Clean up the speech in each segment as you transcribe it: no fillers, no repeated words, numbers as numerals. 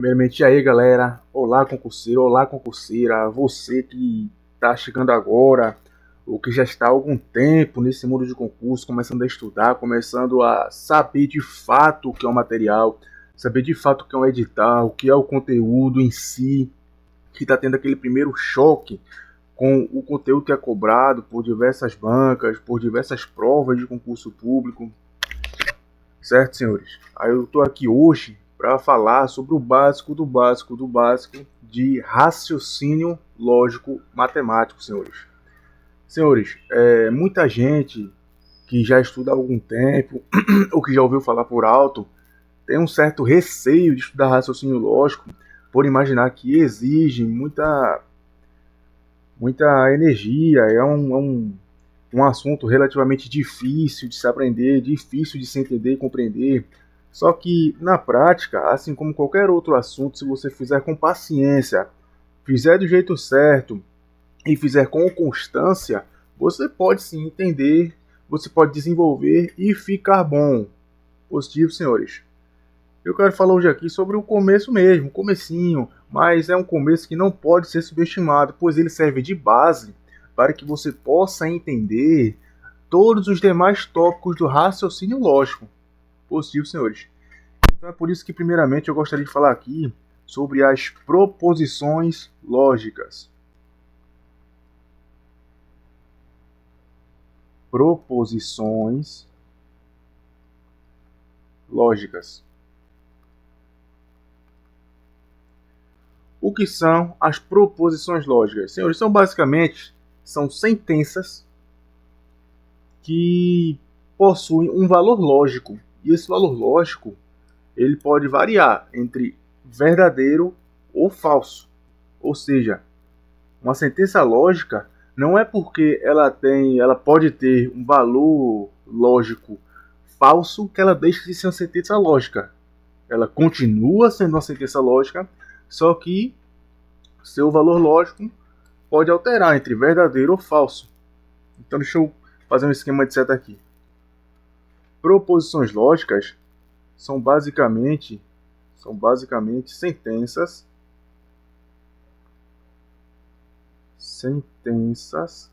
Primeiramente, e aí galera, olá concurseiro, olá concurseira, você que está chegando agora, ou que já está há algum tempo nesse mundo de concurso, começando a estudar, começando a saber de fato o que é o material, saber de fato o que é um edital, o que é o conteúdo em si, que está tendo aquele primeiro choque com o conteúdo que é cobrado por diversas bancas, por diversas provas de concurso público, certo, senhores? Aí eu estou aqui hoje para falar sobre o básico do básico do básico de raciocínio lógico matemático, senhores. Senhores, muita gente que já estuda há algum tempo ou que já ouviu falar por alto tem um certo receio de estudar raciocínio lógico por imaginar que exige muita energia, um assunto relativamente difícil de se aprender, difícil de se entender e compreender. Só que, na prática, assim como qualquer outro assunto, se você fizer com paciência, fizer do jeito certo e fizer com constância, você pode sim entender, você pode desenvolver e ficar bom. Positivo, senhores. Eu quero falar hoje aqui sobre o começo mesmo, o comecinho, mas é um começo que não pode ser subestimado, pois ele serve de base para que você possa entender todos os demais tópicos do raciocínio lógico. Positivo, senhores. Então é por isso que, primeiramente, eu gostaria de falar aqui sobre as proposições lógicas. Proposições lógicas. O que são as proposições lógicas? Senhores, são sentenças que possuem um valor lógico. E esse valor lógico, ele pode variar entre verdadeiro ou falso. Ou seja, uma sentença lógica não é porque ela pode ter um valor lógico falso que ela deixa de ser uma sentença lógica. Ela continua sendo uma sentença lógica, só que seu valor lógico pode alterar entre verdadeiro ou falso. Então deixa eu fazer um esquema de seta aqui. Proposições lógicas são basicamente sentenças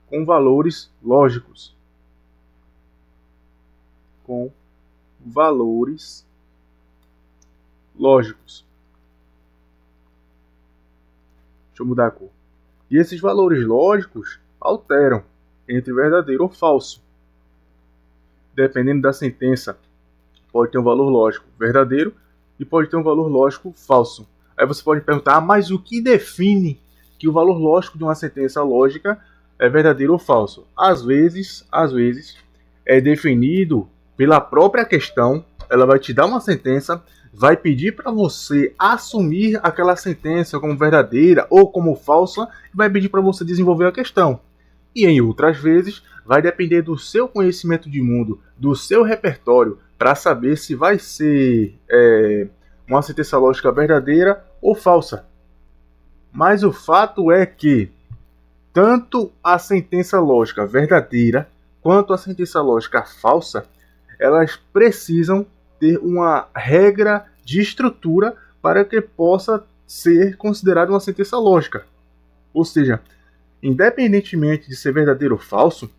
com valores lógicos. Com valores lógicos. Deixa eu mudar a cor. E esses valores lógicos alteram entre verdadeiro ou falso. Dependendo da sentença, pode ter um valor lógico verdadeiro e pode ter um valor lógico falso. Aí você pode perguntar, mas o que define que o valor lógico de uma sentença lógica é verdadeiro ou falso? Às vezes é definido pela própria questão. Ela vai te dar uma sentença, vai pedir para você assumir aquela sentença como verdadeira ou como falsa e vai pedir para você desenvolver a questão. E em outras vezes vai depender do seu conhecimento de mundo, do seu repertório, para saber se vai ser uma sentença lógica verdadeira ou falsa. Mas o fato é que tanto a sentença lógica verdadeira quanto a sentença lógica falsa, elas precisam ter uma regra de estrutura para que possa ser considerada uma sentença lógica. Ou seja, independentemente de ser verdadeiro ou falso,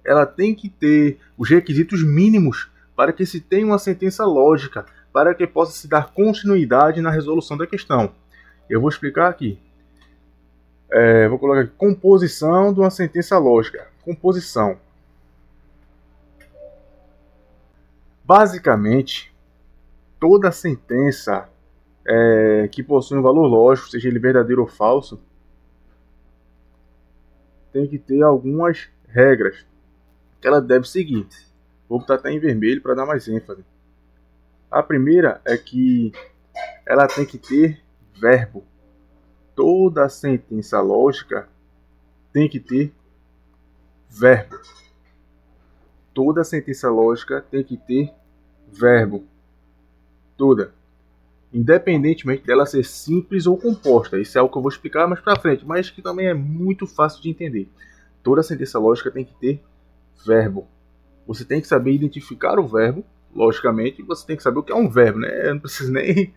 ela tem que ter os requisitos mínimos para que se tenha uma sentença lógica, para que possa se dar continuidade na resolução da questão. Eu vou explicar aqui. Vou colocar aqui, composição de uma sentença lógica. Composição. Basicamente, toda sentença que possui um valor lógico, seja ele verdadeiro ou falso, tem que ter algumas regras que ela deve seguir. Vou botar até em vermelho para dar mais ênfase. A primeira é que ela tem que ter verbo. Toda sentença lógica tem que ter verbo. Toda sentença lógica tem que ter verbo. Toda. Independentemente dela ser simples ou composta. Isso é algo que eu vou explicar mais para frente, mas que também é muito fácil de entender. Toda sentença lógica tem que ter verbo. Você tem que saber identificar o verbo logicamente, você tem que saber o que é um verbo, né? Eu não preciso nem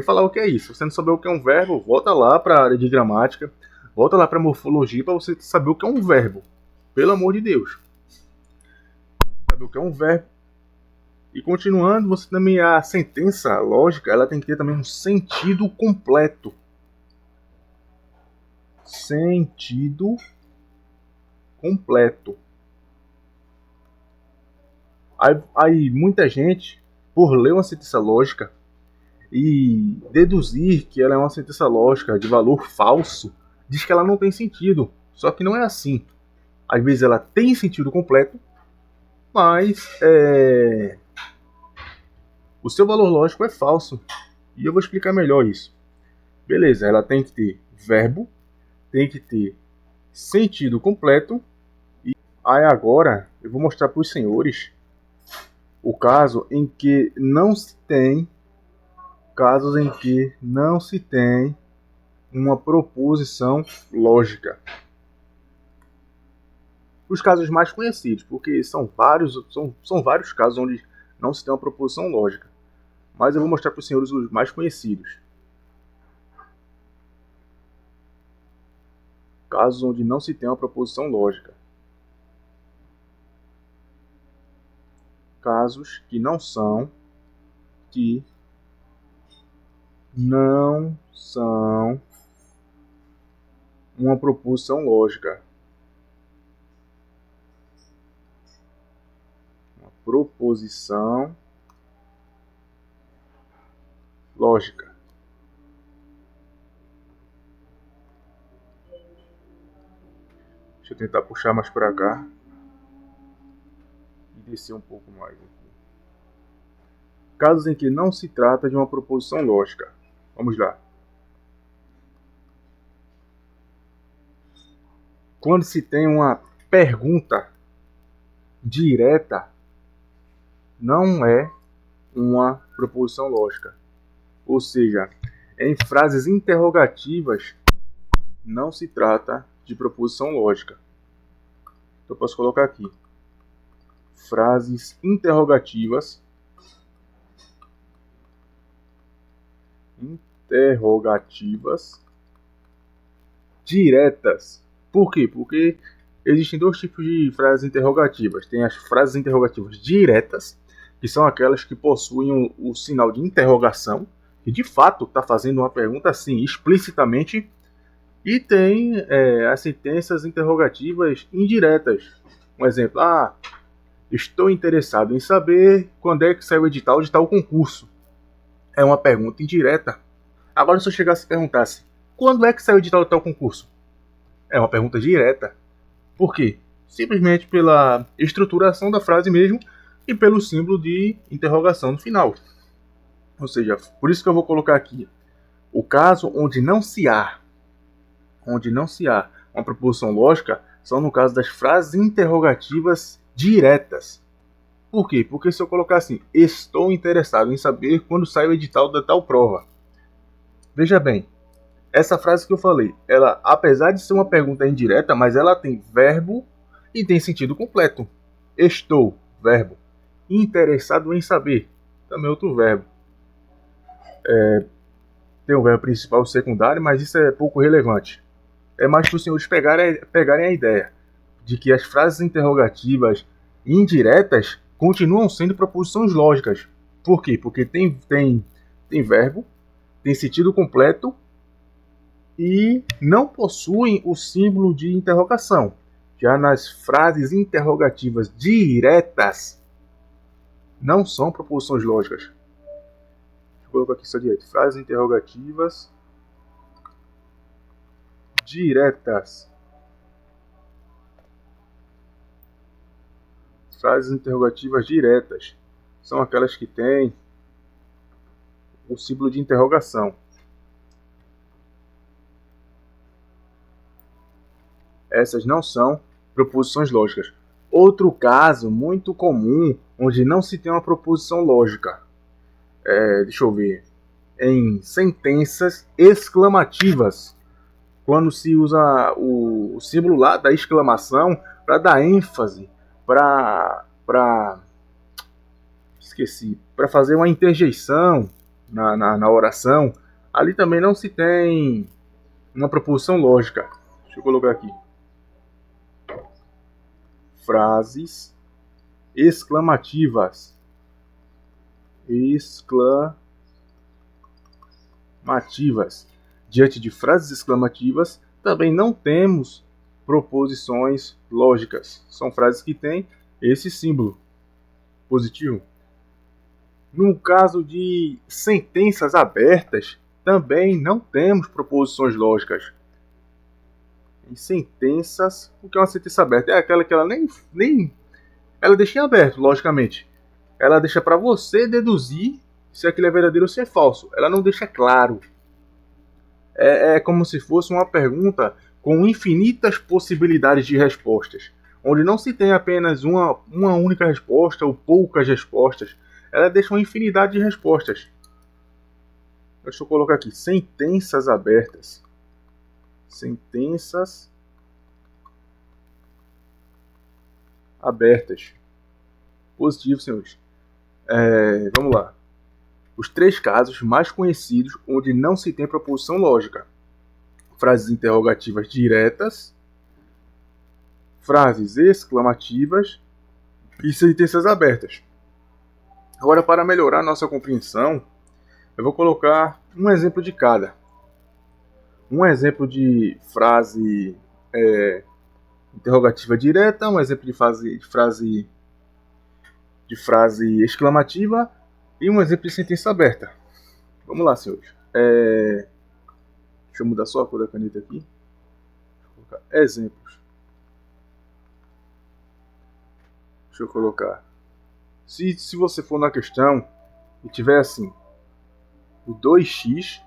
falar o que é isso. Se você não saber o que é um verbo, volta lá para a área de gramática, volta lá para morfologia para você saber o que é um verbo. Pelo amor de Deus. Saber o que é um verbo. E continuando, você também a sentença lógica, ela tem que ter também um sentido completo. Sentido completo. Aí muita gente, por ler uma sentença lógica e deduzir que ela é uma sentença lógica de valor falso, diz que ela não tem sentido. Só que não é assim. Às vezes ela tem sentido completo, mas o seu valor lógico é falso. E eu vou explicar melhor isso. Beleza, ela tem que ter verbo, tem que ter sentido completo. E aí agora eu vou mostrar para os senhores o caso em que não se tem casos em que não se tem uma proposição lógica. Os casos mais conhecidos, porque são vários casos onde não se tem uma proposição lógica. Mas eu vou mostrar para os senhores os mais conhecidos. Casos onde não se tem uma proposição lógica. Casos que não são uma proposição lógica. Uma proposição lógica. Deixa eu tentar puxar mais para cá e descer um pouco mais aqui. Casos em que não se trata de uma proposição lógica. Vamos lá. Quando se tem uma pergunta direta, não é uma proposição lógica. Ou seja, em frases interrogativas, não se trata de proposição lógica. Então eu posso colocar aqui. Frases interrogativas. Diretas. Por quê? Porque existem dois tipos de frases interrogativas. Tem as frases interrogativas diretas, que são aquelas que possuem o sinal de interrogação, que de fato está fazendo uma pergunta assim, explicitamente. E tem as sentenças interrogativas indiretas. Um exemplo, estou interessado em saber quando é que sai o edital de tal concurso. É uma pergunta indireta. Agora, se eu chegasse e perguntasse, quando é que sai o edital de tal concurso? É uma pergunta direta. Por quê? Simplesmente pela estruturação da frase mesmo e pelo símbolo de interrogação no final. Ou seja, por isso que eu vou colocar aqui o caso onde não se há uma proposição lógica são no caso das frases interrogativas diretas. Por quê? Porque se eu colocar assim, estou interessado em saber quando sai o edital da tal prova. Veja bem, essa frase que eu falei, ela, apesar de ser uma pergunta indireta, mas ela tem verbo e tem sentido completo. Estou, verbo. Interessado em saber, também outro verbo. Tem o verbo principal e o secundário, mas isso é pouco relevante. É mais para os senhores pegarem a ideia de que as frases interrogativas indiretas continuam sendo proposições lógicas. Por quê? Porque tem verbo, tem sentido completo e não possuem o símbolo de interrogação. Já nas frases interrogativas diretas, não são proposições lógicas. Deixa eu colocar aqui só direito. Frases interrogativas diretas. Frases interrogativas diretas são aquelas que têm o símbolo de interrogação. Essas não são proposições lógicas. Outro caso muito comum onde não se tem uma proposição lógica. Deixa eu ver. Em sentenças exclamativas. Quando se usa o símbolo lá da exclamação para dar ênfase, para esqueci, para fazer uma interjeição na oração, ali também não se tem uma proposição lógica. Deixa eu colocar aqui. Frases exclamativas. Exclamativas. Diante de frases exclamativas, também não temos proposições lógicas. São frases que têm esse símbolo positivo. No caso de sentenças abertas, também não temos proposições lógicas. Em sentenças, o que é uma sentença aberta? É aquela que ela nem ela deixa em aberto, logicamente. Ela deixa para você deduzir se aquilo é verdadeiro ou se é falso. Ela não deixa claro. É como se fosse uma pergunta com infinitas possibilidades de respostas, onde não se tem apenas uma única resposta ou poucas respostas. Ela deixa uma infinidade de respostas. Deixa eu colocar aqui, sentenças abertas. Sentenças abertas. Positivo, senhores. Vamos lá. Os 3 casos mais conhecidos onde não se tem proposição lógica. Frases interrogativas diretas, frases exclamativas e sentenças abertas. Agora, para melhorar nossa compreensão, eu vou colocar um exemplo de cada. Um exemplo de frase interrogativa direta, um exemplo de frase exclamativa e um exemplo de sentença aberta. Vamos lá, senhores. Deixa eu mudar só a cor da caneta aqui. Vou colocar exemplos. Deixa eu colocar. Se você for na questão e tiver assim, o 2x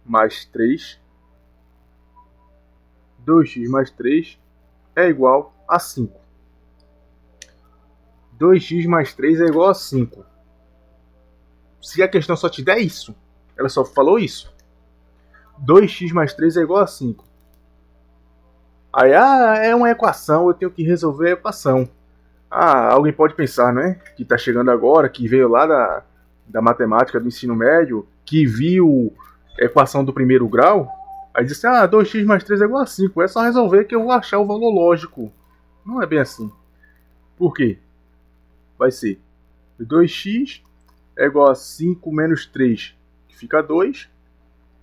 mais 3, 2x mais 3 é igual a 5. 2x mais 3 é igual a 5. Se a questão só te der isso, ela só falou isso. 2x mais 3 é igual a 5. Aí, é uma equação, eu tenho que resolver a equação. Alguém pode pensar, né? Que está chegando agora, que veio lá da matemática do ensino médio, que viu a equação do primeiro grau. Aí disse, 2x mais 3 é igual a 5. É só resolver que eu vou achar o valor lógico. Não é bem assim. Por quê? Vai ser 2x é igual a 5 menos 3, que fica 2.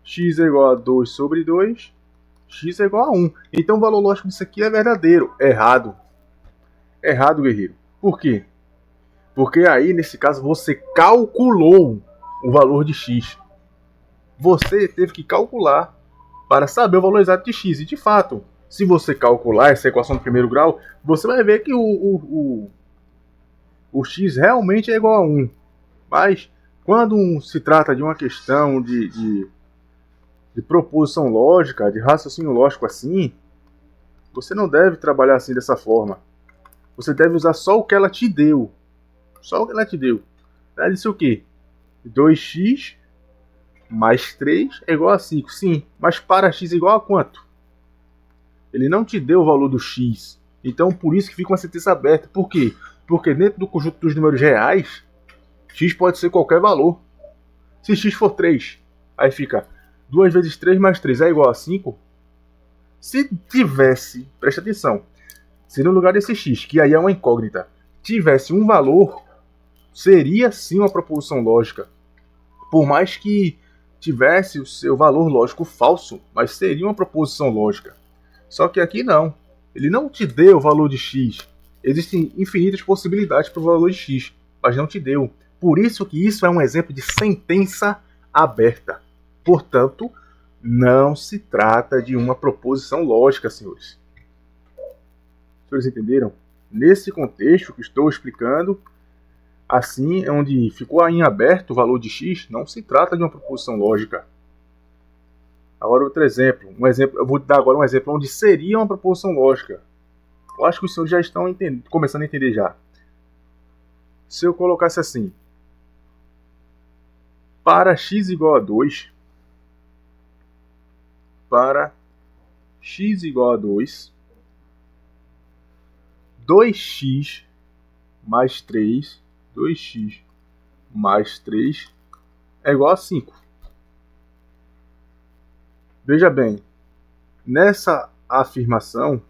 X é igual a 2 sobre 2. X é igual a 1. Então o valor lógico disso aqui é verdadeiro. Errado. Errado, guerreiro. Por quê? Porque aí, nesse caso, você calculou o valor de x. Você teve que calcular para saber o valor exato de x. E, de fato, se você calcular essa equação do primeiro grau, você vai ver que o x realmente é igual a 1. Mas, quando se trata de uma questão de proposição lógica, de raciocínio lógico assim, você não deve trabalhar assim dessa forma. Você deve usar só o que ela te deu. Só o que ela te deu. Ela disse o quê? 2x mais 3 é igual a 5. Sim, mas para x igual a quanto? Ele não te deu o valor do x. Então, por isso que fica uma sentença aberta. Por quê? Porque dentro do conjunto dos números reais, x pode ser qualquer valor. Se x for 3, aí fica 2 vezes 3 mais 3 é igual a 5. Se tivesse, presta atenção, se no lugar desse x, que aí é uma incógnita, tivesse um valor, seria sim uma proposição lógica. Por mais que tivesse o seu valor lógico falso, mas seria uma proposição lógica. Só que aqui não. Ele não te deu o valor de x. Existem infinitas possibilidades para o valor de x, mas não te deu. Por isso que isso é um exemplo de sentença aberta. Portanto, não se trata de uma proposição lógica, senhores. Vocês entenderam? Nesse contexto que estou explicando, assim, onde ficou em aberto o valor de x, não se trata de uma proposição lógica. Agora outro exemplo. Eu vou dar agora um exemplo onde seria uma proposição lógica. Eu acho que os senhores já estão começando a entender já. Se eu colocasse assim, para x igual a 2, para x igual a 2, 2x mais 3, 2x mais 3 é igual a 5. Veja bem, nessa afirmação,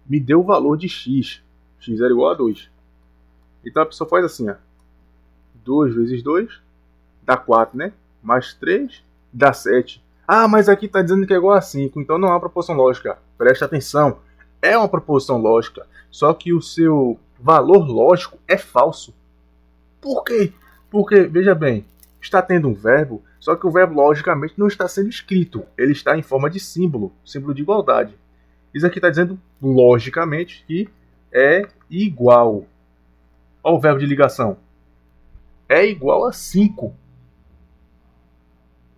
me deu o valor de x. X era igual a 2. Então a pessoa faz assim, ó. 2 vezes 2 dá 4, né? Mais 3 dá 7. Ah, mas aqui está dizendo que é igual a 5, então não é uma proporção lógica. Preste atenção, é uma proporção lógica, só que o seu valor lógico é falso. Por quê? Porque, veja bem, está tendo um verbo, só que o verbo logicamente não está sendo escrito. Ele está em forma de símbolo, símbolo de igualdade. Isso aqui está dizendo logicamente que é igual. Olha o verbo de ligação. É igual a 5.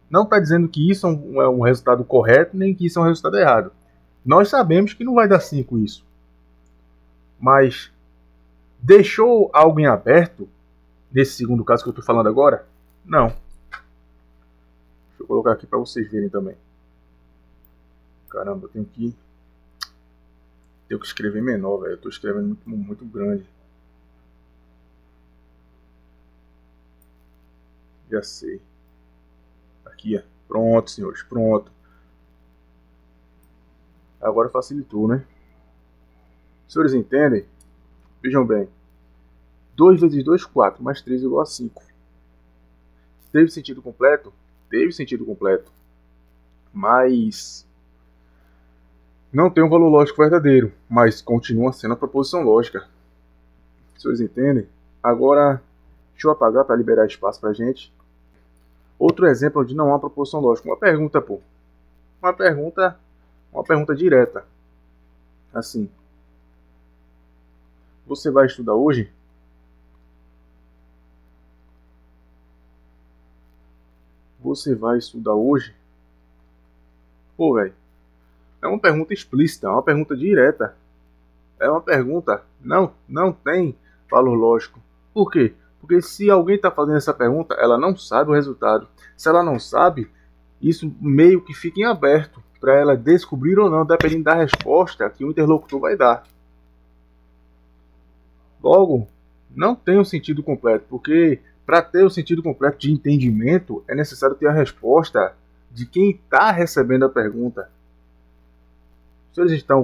Não está dizendo que isso é um resultado correto, nem que isso é um resultado errado. Nós sabemos que não vai dar 5 isso. Mas deixou algo em aberto, nesse segundo caso que eu estou falando agora? Não. Deixa eu colocar aqui para vocês verem também. Caramba, eu tenho que escrever menor, velho. Eu estou escrevendo muito grande. Já sei. Aqui, ó. Pronto, senhores, pronto. Agora facilitou, né? Os senhores entendem? Vejam bem. 2 vezes 2, 4, mais 3 igual a 5. Teve sentido completo? Teve sentido completo. Mas não tem um valor lógico verdadeiro, mas continua sendo a proposição lógica. Os senhores entendem? Agora, deixa eu apagar para liberar espaço para a gente. Outro exemplo onde não há proposição lógica. Uma pergunta, pô. Uma pergunta direta. Assim. Você vai estudar hoje? Você vai estudar hoje? Pô, velho. É uma pergunta explícita, é uma pergunta direta. É uma pergunta. Não tem valor lógico. Por quê? Porque se alguém está fazendo essa pergunta, ela não sabe o resultado. Se ela não sabe, isso meio que fica em aberto para ela descobrir ou não, dependendo da resposta que o interlocutor vai dar. Logo, não tem um sentido completo, porque para ter o sentido completo de entendimento, é necessário ter a resposta de quem está recebendo a pergunta. Os senhores estão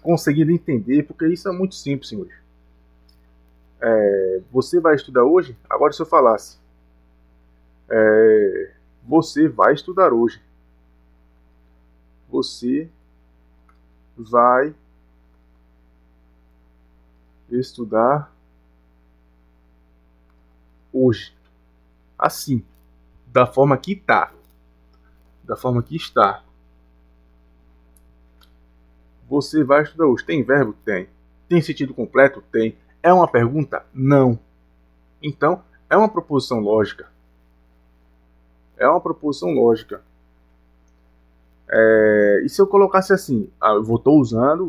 conseguindo entender, porque isso é muito simples, senhores. Você vai estudar hoje? Agora, se eu falasse, você vai estudar hoje. Você vai estudar hoje. Assim, da forma que está. Da forma que está. Você vai estudar hoje. Tem verbo? Tem. Tem sentido completo? Tem. É uma pergunta? Não. Então, é uma proposição lógica. É uma proposição lógica. E se eu colocasse assim,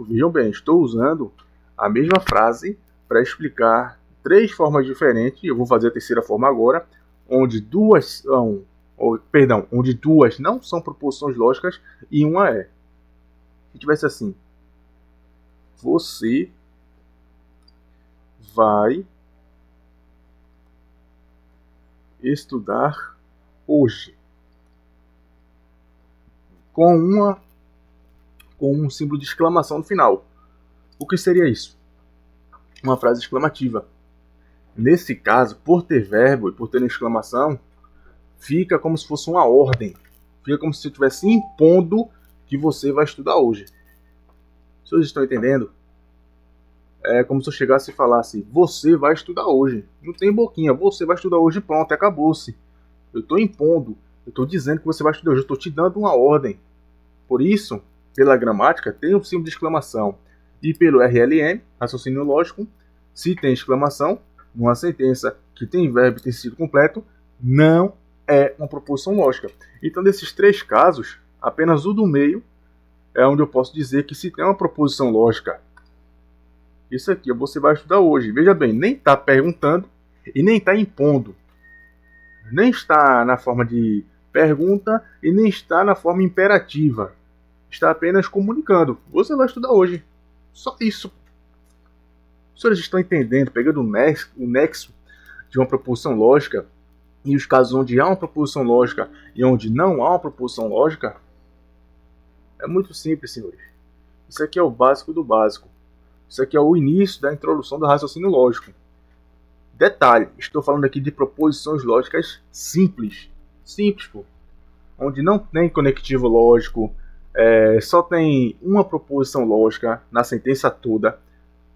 vejam bem, estou usando a mesma frase para explicar 3 formas diferentes. Eu vou fazer a terceira forma agora, onde duas não são proposições lógicas e uma é. Se tivesse assim, você vai estudar hoje, com um símbolo de exclamação no final. O que seria isso? Uma frase exclamativa. Nesse caso, por ter verbo e por ter uma exclamação, fica como se fosse uma ordem. Fica como se eu estivesse impondo que você vai estudar hoje. Vocês estão entendendo? É como se eu chegasse e falasse, você vai estudar hoje. Não tem boquinha, você vai estudar hoje, pronto, acabou-se. Eu estou impondo, eu estou dizendo que você vai estudar hoje, eu estou te dando uma ordem. Por isso, pela gramática, tem um símbolo de exclamação. E pelo RLM, raciocínio lógico, se tem exclamação, numa sentença que tem verbo e tem sentido completo, não é uma proposição lógica. Então, desses 3 casos, apenas o do meio é onde eu posso dizer que se tem uma proposição lógica. Isso aqui, você vai estudar hoje. Veja bem, nem está perguntando e nem está impondo. Nem está na forma de pergunta e nem está na forma imperativa. Está apenas comunicando. Você vai estudar hoje. Só isso. Os senhores estão entendendo, pegando o nexo de uma proposição lógica e os casos onde há uma proposição lógica e onde não há uma proposição lógica? É muito simples, senhores. Isso aqui é o básico do básico. Isso aqui é o início da introdução do raciocínio lógico. Detalhe, estou falando aqui de proposições lógicas simples. Simples, pô. Onde não tem conectivo lógico, só tem uma proposição lógica na sentença toda,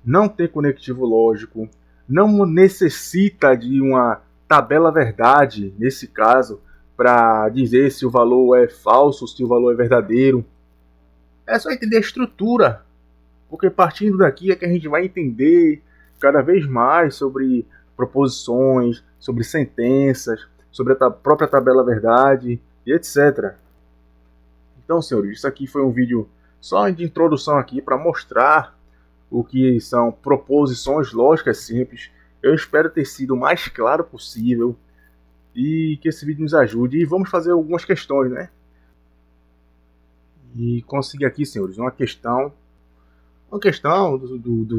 não tem conectivo lógico, não necessita de uma tabela verdade, nesse caso, para dizer se o valor é falso, se o valor é verdadeiro. É só entender a estrutura, porque partindo daqui é que a gente vai entender cada vez mais sobre proposições, sobre sentenças, sobre a própria tabela verdade e etc. Então, senhores, isso aqui foi um vídeo só de introdução aqui para mostrar o que são proposições lógicas simples. Eu espero ter sido o mais claro possível e que esse vídeo nos ajude. E vamos fazer algumas questões, né? E consegui aqui, senhores, uma questão do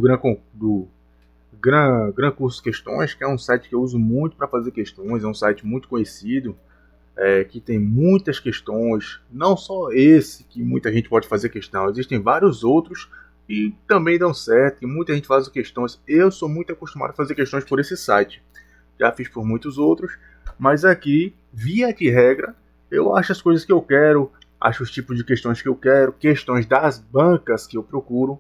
Gran Curso Questões, que é um site que eu uso muito para fazer questões. É um site muito conhecido, que tem muitas questões, não só esse que muita gente pode fazer questão, existem vários outros e também dão certo, e muita gente faz questões. Eu sou muito acostumado a fazer questões por esse site, já fiz por muitos outros, mas aqui, via de regra, eu acho as coisas que eu quero, acho os tipos de questões que eu quero, questões das bancas que eu procuro,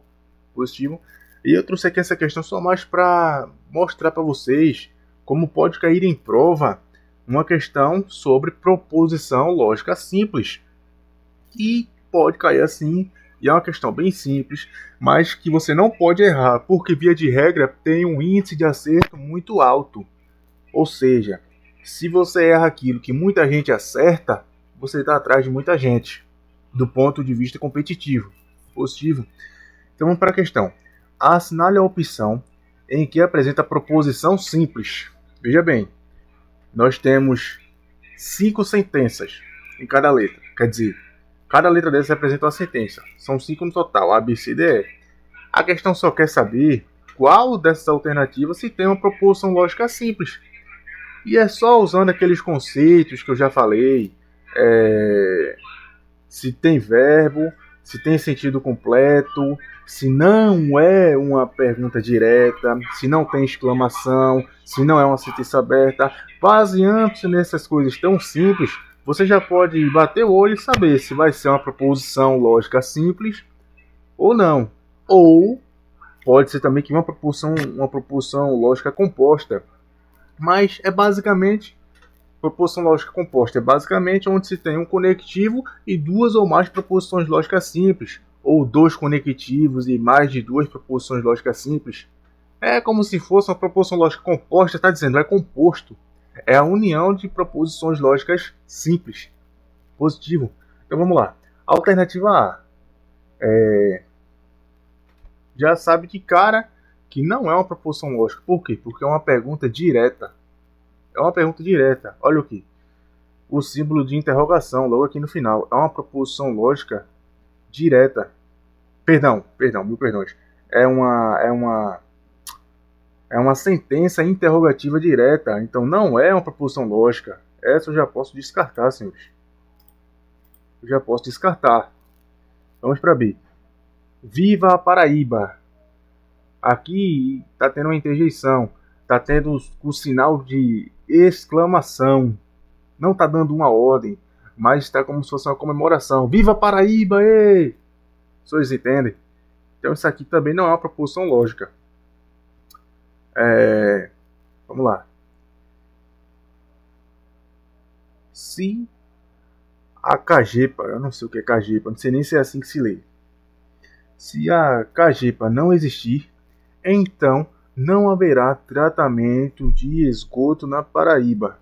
positivo. E eu trouxe aqui essa questão só mais para mostrar para vocês como pode cair em prova uma questão sobre proposição lógica simples. E pode cair assim, e é uma questão bem simples, mas que você não pode errar, porque via de regra tem um índice de acerto muito alto. Ou seja, se você erra aquilo que muita gente acerta, você está atrás de muita gente, do ponto de vista competitivo. Positivo. Então vamos para a questão. Assinale a opção em que apresenta a proposição simples. Veja bem, nós temos 5 sentenças em cada letra. Quer dizer, cada letra dessa representa uma sentença. São 5 no total, A, B, C, D, E. A questão só quer saber qual dessas alternativas se tem uma proposição lógica simples. E é só usando aqueles conceitos que eu já falei. Se tem verbo, se tem sentido completo, se não é uma pergunta direta, se não tem exclamação, se não é uma sentença aberta. Baseando-se nessas coisas tão simples, você já pode bater o olho e saber se vai ser uma proposição lógica simples ou não. Ou pode ser também que uma proposição lógica composta. Mas é basicamente, proposição lógica composta é basicamente onde se tem um conectivo e 2 ou mais proposições lógicas simples, ou 2 conectivos e mais de 2 proposições lógicas simples. É como se fosse uma proposição lógica composta, está dizendo, é composto. É a união de proposições lógicas simples. Positivo. Então vamos lá. Alternativa A. Já sabe de cara que não é uma proposição lógica. Por quê? Porque é uma pergunta direta. É uma pergunta direta. Olha aqui. O símbolo de interrogação logo aqui no final. É uma proposição lógica direta. Perdão, mil perdões. É uma sentença interrogativa direta. Então não é uma proposição lógica. Essa eu já posso descartar, senhores. Eu já posso descartar. Vamos para B. Viva a Paraíba. Aqui está tendo uma interjeição. Está tendo o sinal de exclamação. Não está dando uma ordem, mas está como se fosse uma comemoração. Viva a Paraíba! Ei! Vocês entendem? Então isso aqui também não é uma proposição lógica. Vamos lá. Se a cagepa, eu não sei o que é cagepa, não sei nem se é assim que se lê. Se a cagepa não existir, então não haverá tratamento de esgoto na Paraíba.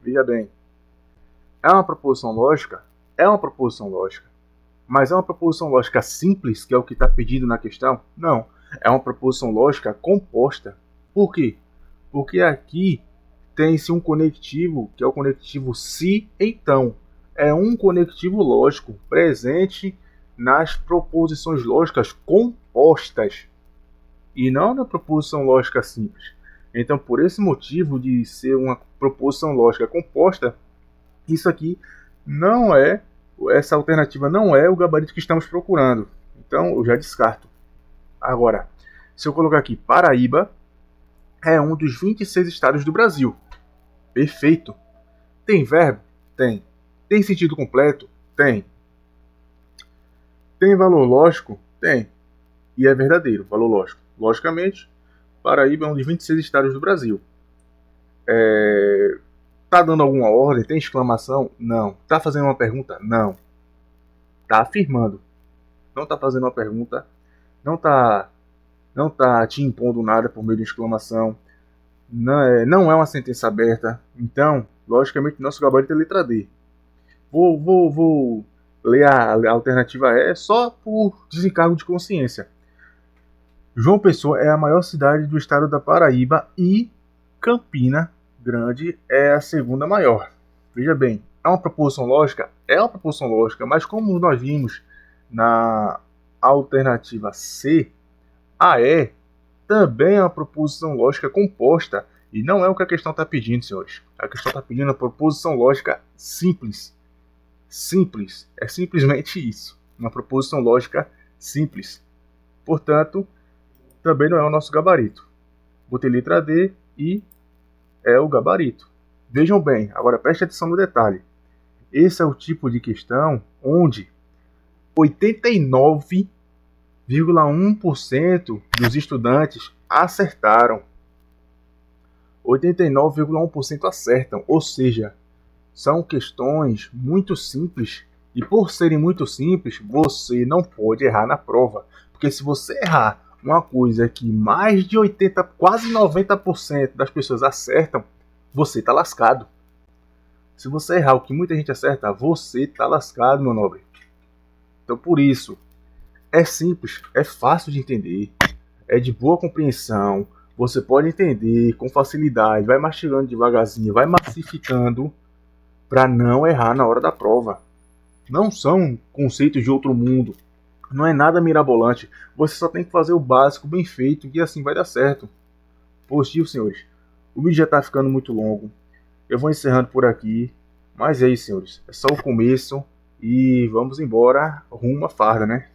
Veja bem. É uma proposição lógica? É uma proposição lógica. Mas é uma proposição lógica simples, que é o que está pedido na questão? Não. É uma proposição lógica composta. Por quê? Porque aqui tem-se um conectivo, que é o conectivo se, então. É um conectivo lógico presente nas proposições lógicas compostas. e não na proposição lógica simples. Então, por esse motivo de ser uma proposição lógica composta, isso aqui não é, essa alternativa não é o gabarito que estamos procurando. Então, eu já descarto. Agora, se eu colocar aqui Paraíba, é um dos 26 estados do Brasil. Perfeito. Tem verbo? Tem. Tem sentido completo? Tem. Tem valor lógico? Tem. E é verdadeiro, valor lógico. Logicamente, Paraíba é um dos 26 estados do Brasil. Tá dando alguma ordem? Tem exclamação? Não. Tá fazendo uma pergunta? Não. Tá afirmando. Não tá fazendo uma pergunta. Não tá te impondo nada por meio de exclamação. Não é uma sentença aberta. Então, logicamente, nosso gabarito é letra D. Vou ler a alternativa E só por desencargo de consciência. João Pessoa é a maior cidade do estado da Paraíba e Campina Grande é a segunda maior. Veja bem, é uma proposição lógica? É uma proposição lógica, mas como nós vimos na alternativa C, a E também é uma proposição lógica composta e não é o que a questão está pedindo, senhores. A questão está pedindo a proposição lógica simples. Simples. É simplesmente isso. Uma proposição lógica simples. Portanto, também não é o nosso gabarito. Botei letra D e é o gabarito. Vejam bem, agora preste atenção no detalhe. Esse é o tipo de questão onde 89,1% dos estudantes acertaram. 89,1% acertam, ou seja, são questões muito simples e por serem muito simples, você não pode errar na prova. Porque se você errar uma coisa que mais de 80, quase 90% das pessoas acertam, você está lascado. Se você errar o que muita gente acerta, você está lascado, meu nobre. Então, por isso, é simples, é fácil de entender, é de boa compreensão, você pode entender com facilidade, vai mastigando devagarzinho, vai massificando para não errar na hora da prova. Não são conceitos de outro mundo, não é nada mirabolante, você só tem que fazer o básico bem feito e assim vai dar certo. Positivo, senhores. O vídeo já está ficando muito longo, eu vou encerrando por aqui, mas é isso, senhores, é só o começo e vamos embora rumo à farda, né?